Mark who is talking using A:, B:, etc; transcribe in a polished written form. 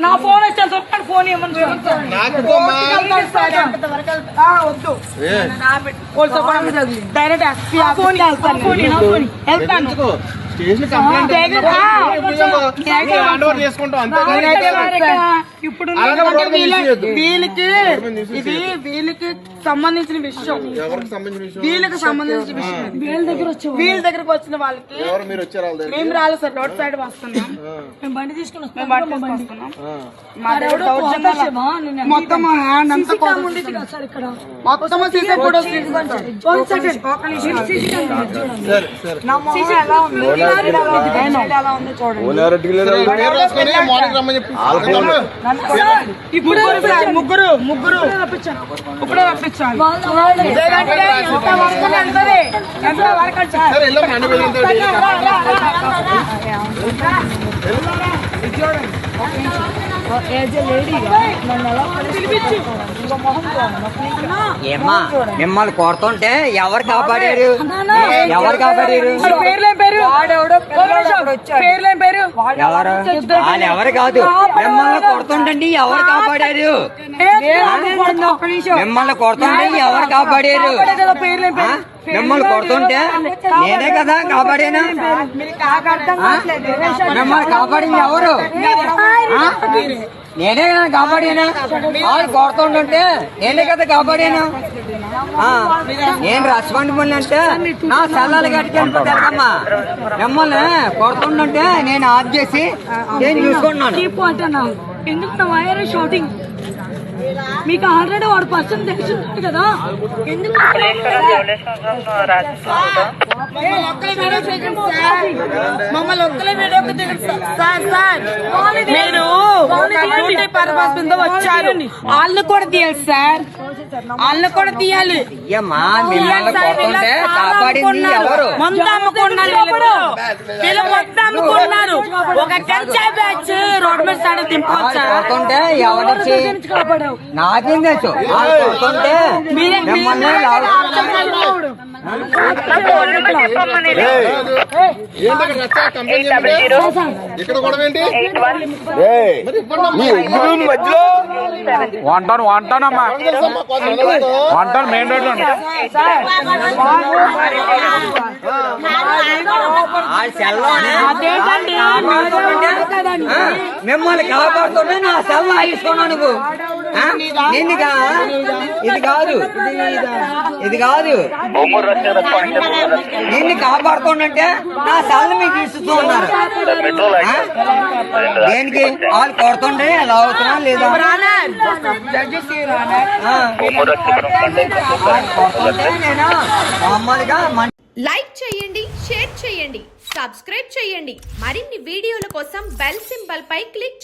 A: నా ఫోన్ వచ్చాను చెప్పండి ఫోన్ ఇవ్వమని డైరెక్ట్ వెళ్తాను ఇప్పుడు వీళ్ళకి సంబంధించిన విషయం వీళ్ళకి సంబంధించిన విషయం వీళ్ళ దగ్గరకు వచ్చిన వాళ్ళకి మేము రాలేదు సార్ రోడ్ సైడ్ వస్తున్నాం మేము బండి తీసుకుని వస్తున్నాం మొత్తం హ్యాండ్ అంతా మొత్తం సీసీ ఫోటోస్ ఇప్పుడు ముగ్గురు ఇప్పుడే రప్పించాలి
B: ఏమ్మా మిమ్మల్ని కొడుతుంటే ఎవరు కాపాడారు ఎవరు వాళ్ళు ఎవరు కాదు మిమ్మల్ని కొడుతుంటండి ఎవరు కాపాడారు మిమ్మల్ని కొడుతుంటే ఎవరు కాపాడారు మిమ్మల్ని కొడుతుంటే నేనే కదా కాపాడాను మిమ్మల్ని కాపాడింది ఎవరు నేనే కదా కాపాడాను వాళ్ళు కొడుతుంటుంటే నేనే కదా కాపాడాను నేను రెస్పాండ్ అంటే నా సెల్లాలు కట్టుకెళ్ళిపోతారమ్మా మిమ్మల్ని కొడుతుంటుంటే నేను ఆఫ్ చేసి నేను చూసుకుంటున్నాను
A: ఎందుకు వైర్ షూటింగ్ మీకు ఆల్రెడీ వాడు పర్సన్ తెలుసుంటాడు కదా ఎందుకు మమ్మల్ని ఒక్కలే మీరు పర్పస్ మీద వచ్చారు వాళ్ళని కూడా తీయాలి సార్ వాళ్ళని కూడా తీయాలి మందు అమ్ముకున్నారు వీళ్ళు మొత్తం అమ్ముకున్నారు ఒక కంచాయి బ్యాచ్ రోడ్ మీద సైడ్ దింపొచ్చారు
B: నాకేం తెలుసు
C: వంటానమ్మా వంటాను మెయిన్ రోడ్
B: మిమ్మల్ని కాపాడుతుంటే నా సెల్ ఆగిస్తున్నావు నువ్వు ఇది కాదు నిన్ను కాపాడుతుంటే నా సెల్ మీకు ఇస్తూ ఉన్నారు దేనికి వాళ్ళు కొడుతుంటే ఎలా అవుతున్నా లేదా నేను మామూలుగా
D: లైక్ చేయండి, షేర్ చేయండి, సబ్స్క్రైబ్ చేయండి. మరిన్ని వీడియోల కోసం బెల్ సింబల్ పై క్లిక్